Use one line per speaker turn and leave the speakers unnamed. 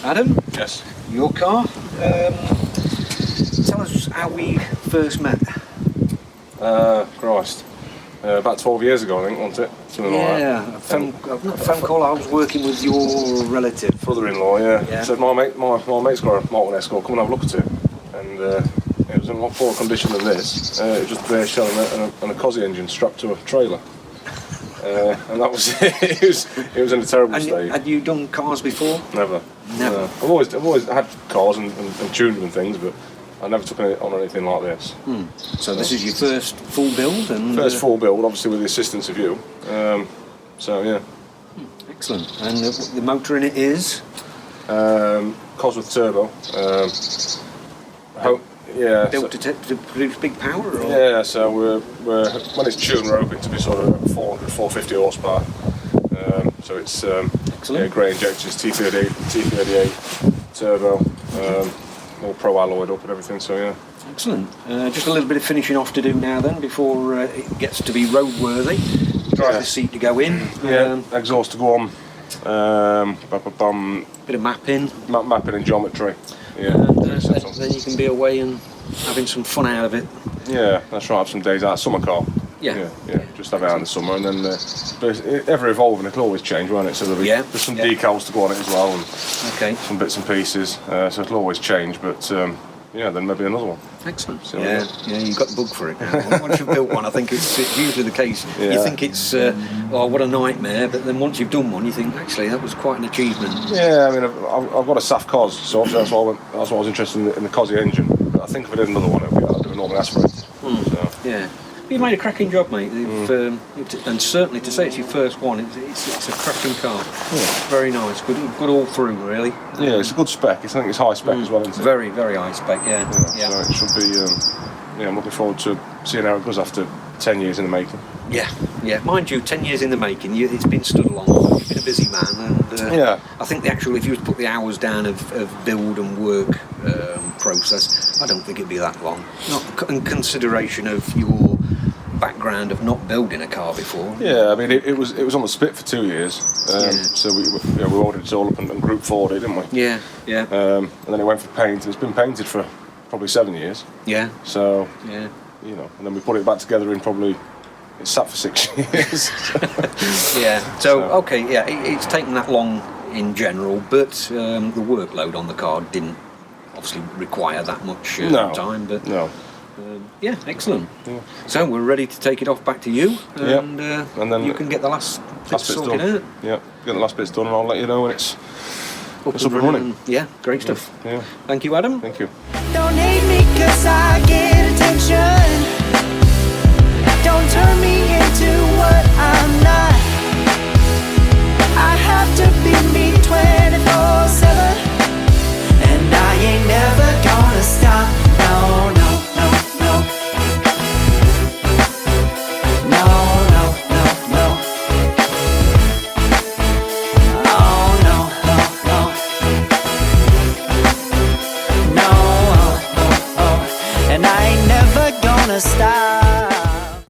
Adam?
Yes.
Your car. Tell us how we first met.
Christ. About 12 years ago, I think, wasn't it? Something like that.
Yeah, not a phone call. I was working with your relative.
Brother-in-law, yeah.
Yeah.
Said my mate's got a Mark 1 Escort, come and have a look at it. And it was in a lot poorer condition than this. It was just a bare shell and a Cosy engine strapped to a trailer. And that was it. It was in a terrible state.
Had you done cars before?
Never.
Never.
I've always had cars and tuned them and things, but I never took on anything like this.
So this is your first full build? And
First full build, obviously with the assistance of you. So yeah.
Excellent. And the motor in it is?
Cosworth Turbo.
Built to produce big power? Or?
Yeah, so we're when it's tuned, we're hoping to be sort of 400, 450 horsepower. So it's grey injectors, T38 turbo, all pro alloyed up and everything. So yeah.
Excellent. Just a little bit of finishing off to do now then before it gets to be roadworthy. Driver seat to go in.
Exhaust to go on.
Bit of mapping.
Mapping and geometry. Yeah.
Then you can be away and having some fun out of it.
Yeah, that's right. Have some days out. Summer car.
Yeah.
Just have it out in the summer, and then but it's ever evolving. It'll always change, won't it? So there's some decals to go on it as well, and some bits and pieces. So it'll always change, but then maybe another one.
Excellent. So, you've got the bug for it. Once you've built one, I think it's usually the case.
Yeah.
You think it's what a nightmare, but then once you've done one, you think actually that was quite an achievement.
Yeah, I mean I've got a SAF Cos, so obviously that's why I was interested in the Cosy engine. But I think if I did another one, it'd be a normal aspirate. So.
Yeah. You've made a cracking job, mate. And certainly to say it's your first one, it's a cracking car. Yeah. Very nice. Good all through, really.
Yeah, it's a good spec. I think it's high spec as well, isn't it?
Very, very high spec. Yeah.
So it should be. I'm looking forward to seeing how it goes after 10 years in the making.
Yeah. Mind you, 10 years in the making. It's been stood along. You've been a busy man, and I think if you were to put the hours down of build and work process, I don't think it'd be that long. Not in consideration of your background of not building a car before.
Yeah, I mean it was on the spit for 2 years. So we ordered it all up and group 4'd it, didn't we?
Yeah.
And then it went for paint. It's been painted for probably 7 years.
Yeah.
So and then we put it back together in it's sat for 6 years.
Yeah. So it's taken that long in general, but the workload on the car didn't obviously require that much time. But
no.
Excellent.
Yeah.
So we're ready to take it off back to you, and then you can get the last bits sorted out.
Yeah, get the last bits done, and I'll let you know when it's up and running.
Yeah, great stuff.
Yeah.
Thank you, Adam.
Thank you.
Don't hate me 'cause I get attention. Don't turn me